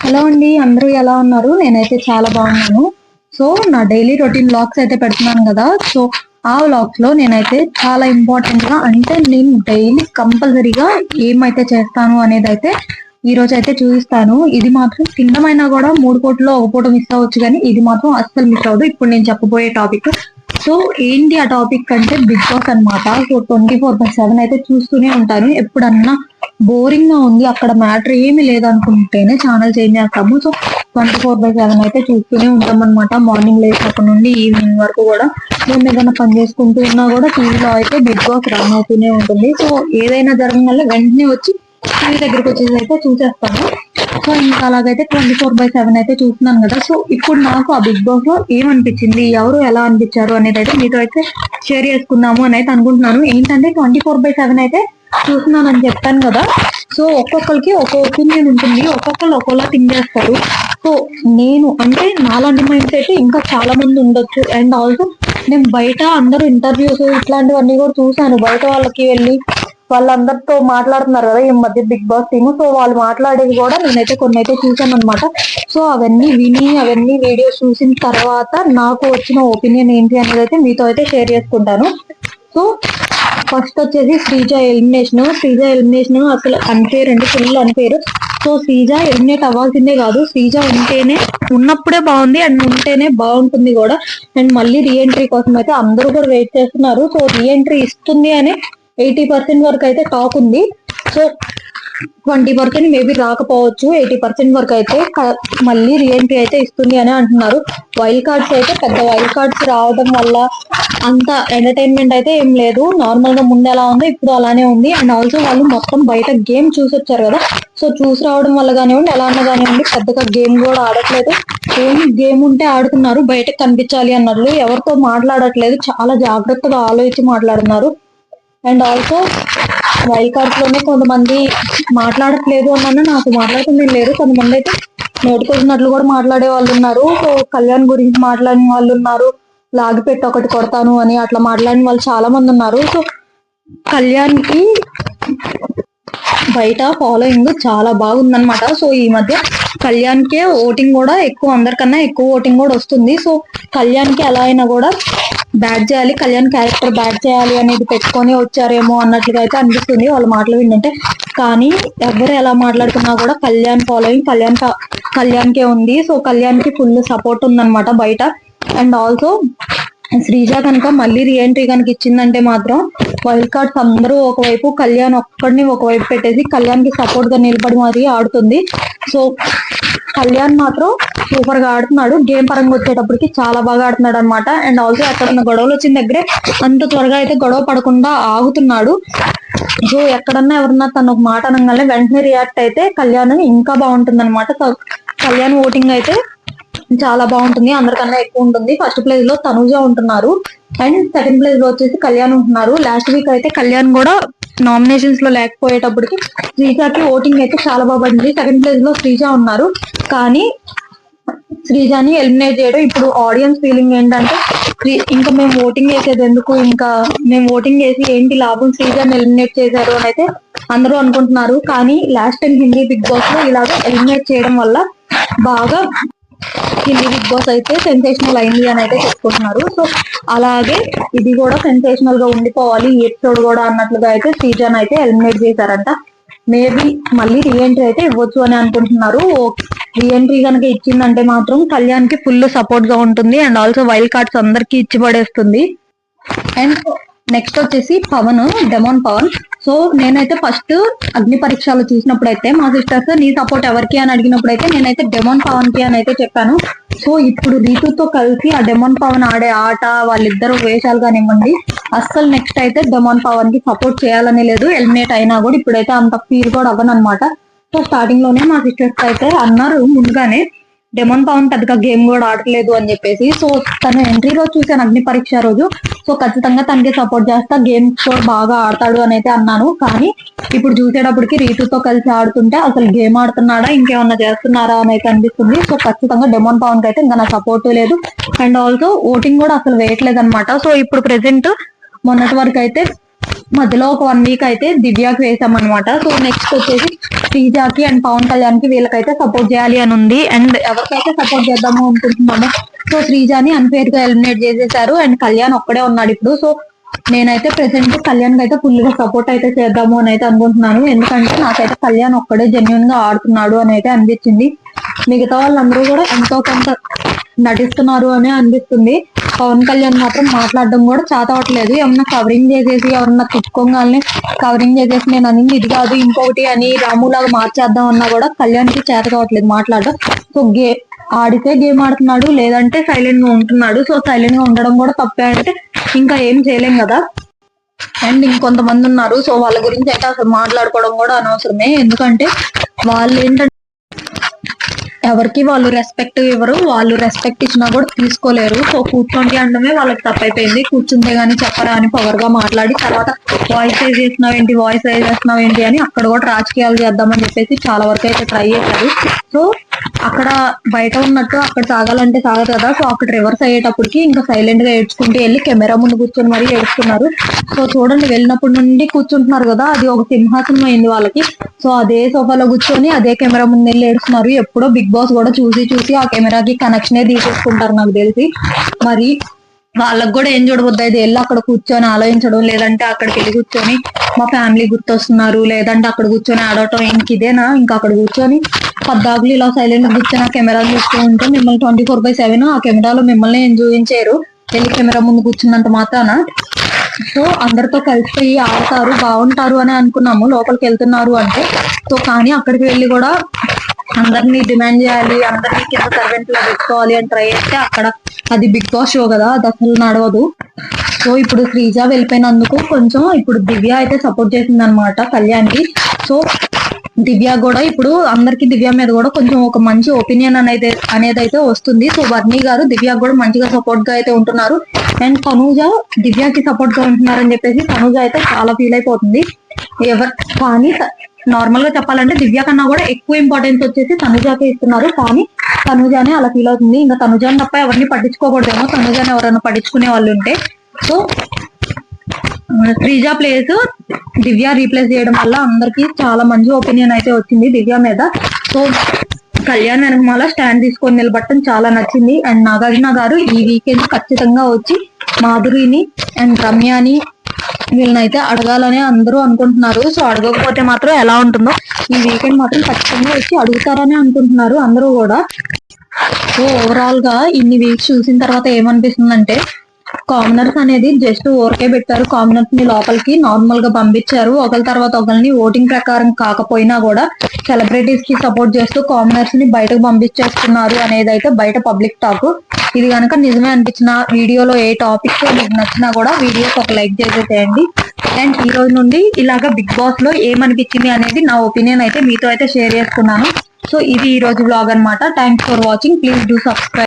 Hello అండి, అందరూ ఎలా ఉన్నారు? నేనైతే చాలా బాగున్నాను. సో నా డైలీ రొటీన్ వ్లాగ్స్ అయితే పెడుతున్నాను కదా. సో ఆ వ్లాగ్స్ లో నేనైతే చాలా ఇంపార్టెంట్ గా, అంటే నేను డైలీ కంపల్సరీగా ఏమైతే చేస్తాను అనేది అయితే ఈ రోజు అయితే చూపిస్తాను. ఇది మాత్రం తినమైనా కూడా 3 పూటలో ఒక పూట మిస్ అవ్వచ్చు, కానీ ఇది మాత్రం అస్సలు మిస్ అవ్వదు. ఇప్పుడు నేను చెప్పబోయే టాపిక్. సో ఏంటి ఆ టాపిక్ అంటే బిగ్ బాస్ అన్నమాట. సో 24/7 అయితే చూస్తూనే ఉంటాను. ఎప్పుడన్నా బోరింగ్ గా ఉంది, అక్కడ మ్యాటర్ ఏమి లేదనుకుంటేనే ఛానల్ చేంజ్ చేస్తాము. సో 24/7 అయితే చూస్తూనే ఉంటాం అనమాట. మార్నింగ్ లేచినప్పటి నుండి ఈవినింగ్ వరకు కూడా మేము ఏదైనా పని చేసుకుంటూ ఉన్నా కూడా టీవీలో అయితే బిగ్ బాస్ రన్ అవుతూనే ఉంటుంది. సో ఏదైనా జరగడం వెంటనే వచ్చి టీవీ దగ్గరికి వచ్చేసి అయితే చూసేస్తాను. సో ఇంకా అలాగైతే 24/7 అయితే చూస్తున్నాను కదా. సో ఇప్పుడు నాకు ఆ బిగ్ బాస్ లో ఏమనిపించింది, ఎవరు ఎలా అనిపించారు అనేది అయితే మీతో అయితే షేర్ చేసుకుందాము అని అయితే అనుకుంటున్నాను. ఏంటంటే 24/7 అయితే చూస్తున్నాను అని చెప్పాను కదా. సో ఒక్కొక్కరికి ఒక ఒపీనియన్ ఉంటుంది, ఒక్కొక్కరు ఒక్కోలా థింక్ చేస్తారు. సో నేను అంటే నాలాంటి మైండ్ సెట్ ఇంకా చాలా మంది ఉండొచ్చు. అండ్ ఆల్సో నేను బయట అందరూ ఇంటర్వ్యూస్ ఇట్లాంటివన్నీ కూడా చూసాను. బయట వాళ్ళకి వెళ్ళి వాళ్ళందరితో మాట్లాడుతున్నారు కదా ఈ మధ్య బిగ్ బాస్ టీమ్. సో వాళ్ళు మాట్లాడేది కూడా నేనైతే కొన్ని అయితే చూసాను అనమాట. సో అవన్నీ విని అవన్నీ వీడియోస్ చూసిన తర్వాత నాకు వచ్చిన ఒపీనియన్ ఏంటి అనేది అయితే మీతో అయితే షేర్ చేసుకుంటాను. సో ఫస్ట్ వచ్చేసి శ్రీజ ఎలిమినేషన్ అసలు అన్ఫేర్ అండి, full unfair. So Sreeja eliminate అవ్వాల్సిందే కాదు. శ్రీజ ఉంటేనే, ఉన్నప్పుడే బాగుంది అండ్ ఉంటేనే బాగుంటుంది కూడా. అండ్ మళ్ళీ రీఎంట్రీ కోసం అయితే అందరూ కూడా వెయిట్ చేస్తున్నారు. సో రీఎంట్రీ ఇస్తుంది అని 80% వరకు అయితే టాక్ ఉంది. సో 20% మేబీ రాకపోవచ్చు, 80% వరకు అయితే మళ్ళీ రీఎంట్రీ అయితే ఇస్తుంది అని అంటున్నారు. వైల్డ్ కార్డ్స్ అయితే పెద్ద వైల్డ్ కార్డ్స్ రావడం వల్ల అంత ఎంటర్టైన్మెంట్ అయితే ఏం లేదు. నార్మల్ గా ముందు ఎలా ఉందో ఇప్పుడు అలానే ఉంది. అండ్ ఆల్సో వాళ్ళు మొత్తం బయట గేమ్ చూసి వచ్చారు కదా. సో చూసి రావడం వల్ల కానివ్వండి, ఎలా అన్నా కానివ్వండి, పెద్దగా గేమ్ కూడా ఆడట్లేదు. ఏం గేమ్ ఉంటే ఆడుతున్నారు, బయటకు కనిపించాలి అన్నట్లు ఎవరితో మాట్లాడట్లేదు, చాలా జాగ్రత్తగా ఆలోచించి మాట్లాడుతున్నారు. అండ్ ఆల్సో వైల్డ్ కార్డ్స్ లోనే కొంతమంది మాట్లాడట్లేదు అన్న, నాకు మాట్లాడుతుంది లేరు. కొంతమంది అయితే నోటికొచ్చినట్లు కూడా మాట్లాడే వాళ్ళు ఉన్నారు. సో కళ్యాణ్ గురించి మాట్లాడిన వాళ్ళు ఉన్నారు, లాగి పెట్టి ఒకటి కొడతాను అని అట్లా మాట్లాడిన వాళ్ళు చాలా మంది ఉన్నారు. సో కళ్యాణ్ కి బయట ఫాలోయింగ్ చాలా బాగుందన్నమాట. సో ఈ మధ్య కళ్యాణ్ కే ఓటింగ్ కూడా ఎక్కువ, అందరికన్నా ఎక్కువ ఓటింగ్ కూడా వస్తుంది. సో కళ్యాణ్ కి ఎలా అయినా కూడా బ్యాట్ చేయాలి, కళ్యాణ్ క్యారెక్టర్ బ్యాట్ చేయాలి అనేది పెట్టుకొని వచ్చారేమో అన్నట్లుగా అయితే అనిపిస్తుంది వాళ్ళ మాటలు వింటుంటే. కానీ ఎవరు ఎలా మాట్లాడుతున్నా కూడా కళ్యాణ్ ఫాలోయింగ్ కళ్యాణ్కే ఉంది. సో కళ్యాణ్ కి ఫుల్ సపోర్ట్ ఉందన్నమాట బయట. అండ్ ఆల్సో శ్రీజ కనుక మళ్ళీ రీఎంట్రీ కనుక ఇచ్చిందంటే మాత్రం వైల్డ్ కార్డ్స్ అందరూ ఒకవైపు, కళ్యాణ్ ఒక్కడిని ఒకవైపు పెట్టేసి కళ్యాణ్ కి సపోర్ట్ గా నిలబడి మరీ ఆడుతుంది. సో కళ్యాణ్ మాత్రం సూపర్ గా ఆడుతున్నాడు. గేమ్ పరంగా వచ్చేటప్పటికి చాలా బాగా ఆడుతున్నాడు అనమాట. అండ్ ఆల్సో ఎక్కడన్నా గొడవలు వచ్చిన దగ్గరే అంత త్వరగా అయితే గొడవ పడకుండా ఆగుతున్నాడు. సో ఎక్కడన్నా ఎవరన్నా తను ఒక మాట అనగానే వెంటనే రియాక్ట్ అయితే కళ్యాణ్ ఇంకా బాగుంటుంది అనమాట. సో కళ్యాణ్ ఓటింగ్ అయితే చాలా బాగుంటుంది, అందరికన్నా ఎక్కువ ఉంటుంది. ఫస్ట్ ప్లేస్ లో తనుజ ఉంటున్నారు అండ్ సెకండ్ ప్లేస్ లో వచ్చేసి కళ్యాణ్ ఉంటున్నారు. లాస్ట్ వీక్ అయితే కళ్యాణ్ కూడా నామినేషన్స్ లో లేకపోయేటప్పటికి శ్రీజకి ఓటింగ్ అయితే చాలా బాగుంది. సెకండ్ ప్లేస్ లో శ్రీజ ఉన్నారు, కానీ శ్రీజాని ఎలిమినేట్ చేయడం. ఇప్పుడు ఆడియన్స్ ఫీలింగ్ ఏంటంటే ఇంకా మేము ఓటింగ్ వేసేది ఎందుకు, ఇంకా మేము ఓటింగ్ వేసి ఏంటి లాభం, శ్రీజాని ఎలిమినేట్ చేశారు అని అయితే అందరూ అనుకుంటున్నారు. కానీ last time Hindi Bigg Boss లో ఇలాగ ఎలిమినేట్ చేయడం వల్ల బాగా హిందీ బిగ్ బాస్ అయితే సెన్సేషనల్ అయింది అని అయితే చెప్పుకుంటున్నారు. సో అలాగే ఇది కూడా సెన్సేషనల్ గా ఉండిపోవాలి ఈ ఎపిసోడ్ కూడా అన్నట్లుగా అయితే శ్రీజాన్ అయితే ఎలిమినేట్ చేశారంట. మేబీ మళ్ళీ రీఎంట్రీ అయితే ఇవ్వచ్చు అని అనుకుంటున్నారు. రీఎంట్రీ కనుక ఇచ్చిందంటే మాత్రం కళ్యాణ్ కి ఫుల్ సపోర్ట్ గా ఉంటుంది. అండ్ ఆల్సో వైల్డ్ కార్డ్స్ అందరికి ఇచ్చి పడేస్తుంది. అండ్ నెక్స్ట్ వచ్చేసి పవన్, డెమోన్ పవన్. సో నేనైతే ఫస్ట్ అగ్ని పరీక్షలు చూసినప్పుడు అయితే మా సిస్టర్స్ నీ సపోర్ట్ ఎవరికి అని అడిగినప్పుడు అయితే నేనైతే డెమోన్ పవన్ కి అని అయితే చెప్పాను. సో ఇప్పుడు రీతుతో కలిసి ఆ డెమోన్ పవన్ ఆడే ఆట, వాళ్ళిద్దరు వేషాలు కానివ్వండి, అస్సలు నెక్స్ట్ అయితే డెమోన్ పవన్ కి సపోర్ట్ చేయాలని లేదు. ఎలిమినేట్ అయినా కూడా ఇప్పుడైతే అంత ఫీల్ కూడా అవ్వను అనమాట. సో స్టార్టింగ్ లోనే మా సిస్టర్స్ అయితే అన్నారు ముందుగానే డెమోన్ పవన్ పెద్దగా గేమ్ కూడా ఆడట్లేదు అని చెప్పేసి. సో తను ఎంట్రీ రోజు చూసాను, అగ్ని పరీక్ష రోజు. సో ఖచ్చితంగా తనకి సపోర్ట్ చేస్తా, గేమ్ కూడా బాగా ఆడతాడు అని అయితే అన్నాను. కానీ ఇప్పుడు చూసేటప్పటికి రీతుతో కలిసి ఆడుతుంటే అసలు గేమ్ ఆడుతున్నాడా ఇంకేమన్నా చేస్తున్నారా అని అయితే అనిపిస్తుంది. సో ఖచ్చితంగా డెమోన్ పవన్ కి అయితే ఇంకా నా సపోర్ట్ లేదు. అండ్ ఆల్సో ఓటింగ్ కూడా అసలు వేయట్లేదు అనమాట. సో ఇప్పుడు ప్రెసెంట్ మొన్నటి వరకు అయితే మధ్యలో ఒక 1 వీక్ అయితే దివ్యాకి వేసామన్నమాట. సో నెక్స్ట్ వచ్చేసి శ్రీజాకి అండ్ పవన్ కళ్యాణ్ కి వీళ్ళకైతే సపోర్ట్ చేయాలి అని ఉంది. అండ్ ఎవరికైతే సపోర్ట్ చేద్దాము అనుకుంటున్నామో సో శ్రీజాని అన్ఫేర్ గా ఎలిమినేట్ చేసేసారు అండ్ కళ్యాణ్ ఒక్కడే ఉన్నాడు ఇప్పుడు. సో నేనైతే ప్రెసెంట్ కళ్యాణ్ కి అయితే ఫుల్ గా సపోర్ట్ అయితే చేద్దాము అని అయితే అనుకుంటున్నాను. ఎందుకంటే నాకైతే కళ్యాణ్ ఒక్కడే జెన్యున్ గా ఆడుతున్నాడు అని అయితే అనిపించింది. మిగతా వాళ్ళందరూ కూడా ఎంతో కొంత నటిస్తున్నారు అని అనిపిస్తుంది. పవన్ కళ్యాణ్ మాత్రం మాట్లాడడం కూడా చాతవట్లేదు. ఏమన్నా కవరింగ్ చేసేసి ఎవరన్నా తిట్టుకోగానే కవరింగ్ చేసేసి నేను అనింది ఇది కాదు ఇంకొకటి అని రాములాగా మార్చేద్దాం అన్నా కూడా కళ్యాణ్ కి చేత కావట్లేదు మాట్లాడడం. సో ఆడితే గేమ్ ఆడుతున్నాడు, లేదంటే సైలెంట్ గా ఉంటున్నాడు. సో సైలెంట్ గా ఉండడం కూడా తప్పే అంటే ఇంకా ఏం చేయలేం కదా. అండ్ ఇంకొంతమంది ఉన్నారు, సో వాళ్ళ గురించి అయితే అసలు మాట్లాడుకోవడం కూడా అనవసరమే. ఎందుకంటే వాళ్ళు ఏంటంటే ఎవరికి వాళ్ళు రెస్పెక్ట్ ఇవ్వరు, వాళ్ళు రెస్పెక్ట్ ఇచ్చినా కూడా తీసుకోలేరు. సో కూర్చోండి అనడమే వాళ్ళకి తప్పైపోయింది. కూర్చుంటే గానీ చెప్పరా అని పవర్ గా మాట్లాడి తర్వాత వాయిస్ రైజ్ చేస్తున్నావు ఏంటి, వాయిస్ రైజ్ చేస్తున్నావు ఏంటి అని అక్కడ కూడా రాజకీయాలు చేద్దామని చెప్పేసి చాలా వరకు అయితే ట్రై చేశారు. సో అక్కడ బయట ఉన్నట్టు అక్కడ సాగాలంటే సాగదు కదా. సో అక్కడ రివర్స్ అయ్యేటప్పటికి ఇంకా సైలెంట్ గా ఏడ్చుకుంటూ వెళ్ళి కెమెరా ముందు కూర్చొని మరీ ఏడుస్తున్నారు. సో చూడండి వెళ్ళినప్పటి నుండి కూర్చుంటున్నారు కదా, అది ఒక సింహాసనం అయింది వాళ్ళకి. సో అదే సోఫాలో కూర్చొని అదే కెమెరా ముందు వెళ్ళి ఏడుస్తున్నారు. ఎప్పుడో బిగ్ బాస్ కూడా చూసి చూసి ఆ కెమెరాకి కనెక్షనే తీసేసుకుంటారు నాకు తెలిసి. మరి వాళ్ళకి కూడా ఏం చూడబోద్దు అయితే వెళ్ళి అక్కడ కూర్చొని ఆలోచించడం, లేదంటే అక్కడికి వెళ్ళి కూర్చొని మా ఫ్యామిలీ గుర్తొస్తున్నారు, లేదంటే అక్కడ కూర్చొని ఆడటం ఇంక ఇదేనా. ఇంకా అక్కడ కూర్చొని పద్దాకులు ఇలా సైలెంట్ కూర్చొని ఆ కెమెరా చూస్తూ ఉంటే మిమ్మల్ని 24/7 ఆ కెమెరాలో మిమ్మల్ని ఏం చూపించారు వెళ్ళి కెమెరా ముందు కూర్చున్నంత మాత్రాన. సో అందరితో కలిసిపోయి ఆడతారు బాగుంటారు అని అనుకున్నాము లోపలికి వెళ్తున్నారు అంటే. సో కానీ అక్కడికి వెళ్ళి కూడా అందరినీ డిమాండ్ చేయాలి, అందరినీ కింద సర్వెంట్ లా పెట్టుకోవాలి అని ట్రై చేస్తే అక్కడ అది బిగ్ బాస్ షో కదా, అది అసలు నడవదు. సో ఇప్పుడు శ్రీజ వెళ్ళిపోయినందుకు కొంచెం ఇప్పుడు దివ్య అయితే సపోర్ట్ చేసింది అనమాట కళ్యాణ్కి. సో దివ్య కూడా ఇప్పుడు అందరికి దివ్య మీద కూడా కొంచెం ఒక మంచి ఒపీనియన్ అనేది అయితే వస్తుంది. సో వర్ణి గారు దివ్య కూడా మంచిగా సపోర్ట్ గా అయితే ఉంటున్నారు. అండ్ తనూజ దివ్యకి సపోర్ట్ గా ఉంటున్నారని చెప్పేసి తనూజ అయితే చాలా ఫీల్ అయిపోతుంది. కానీ నార్మల్ గా చెప్పాలంటే దివ్య కన్నా కూడా ఎక్కువ ఇంపార్టెన్స్ వచ్చేసి తనుజాకే ఇస్తున్నారు. కానీ తనుజానే అలా ఫీల్ అవుతుంది. ఇంకా తనుజాని తప్ప ఎవరిని పట్టించుకోకూడదేమో, తనుజాని ఎవరైనా పట్టించుకునే వాళ్ళు ఉంటే. సో శ్రీజ ప్లేస్ దివ్య రీప్లేస్ చేయడం వల్ల అందరికి చాలా మంచి ఒపీనియన్ అయితే వచ్చింది దివ్య మీద. సో కళ్యాణ్ వెనకమాల స్టాండ్ తీసుకొని నిలబడటం చాలా నచ్చింది. అండ్ నాగార్జున గారు ఈ వీకెండ్ ఖచ్చితంగా వచ్చి మాధురిని అండ్ రమ్యని వీళ్ళనైతే అడగాలని అందరూ అనుకుంటున్నారు. సో అడగకపోతే మాత్రం ఎలా ఉంటుందో, ఈ వీకెండ్ మాత్రం ఖచ్చితంగా వచ్చి అడుగుతారని అనుకుంటున్నారు అందరూ కూడా. సో ఓవరాల్ గా ఇన్ని వీక్స్ చూసిన తర్వాత ఏమనిపిస్తుందంటే కామనర్స్ అనేది జస్ట్ ఊరికే పెట్టారు. కామనర్స్ ని లోపలికి నార్మల్ గా పంపించారు. ఒకరి తర్వాత ఒకరిని ఓటింగ్ ప్రకారం కాకపోయినా కూడా సెలబ్రిటీస్ కి సపోర్ట్ చేస్తూ కామనర్స్ ని బయటకు పంపించేస్తున్నారు అనేది అయితే బయట పబ్లిక్ టాక్. ఇది కనుక నిజమే అనిపించిన వీడియోలో ఏ టాపిక్ మీకు నచ్చినా కూడా వీడియోకి ఒక లైక్ చేసేసేయండి. అండ్ ఈ రోజు నుండి ఇలాగా బిగ్ బాస్ లో ఏమనిపించింది అనేది నా ఒపీనియన్ అయితే మీతో అయితే షేర్ చేసుకున్నాను. సో ఇది ఈ రోజు వ్లాగ్ అనమాట. Thanks for watching. Please do subscribe.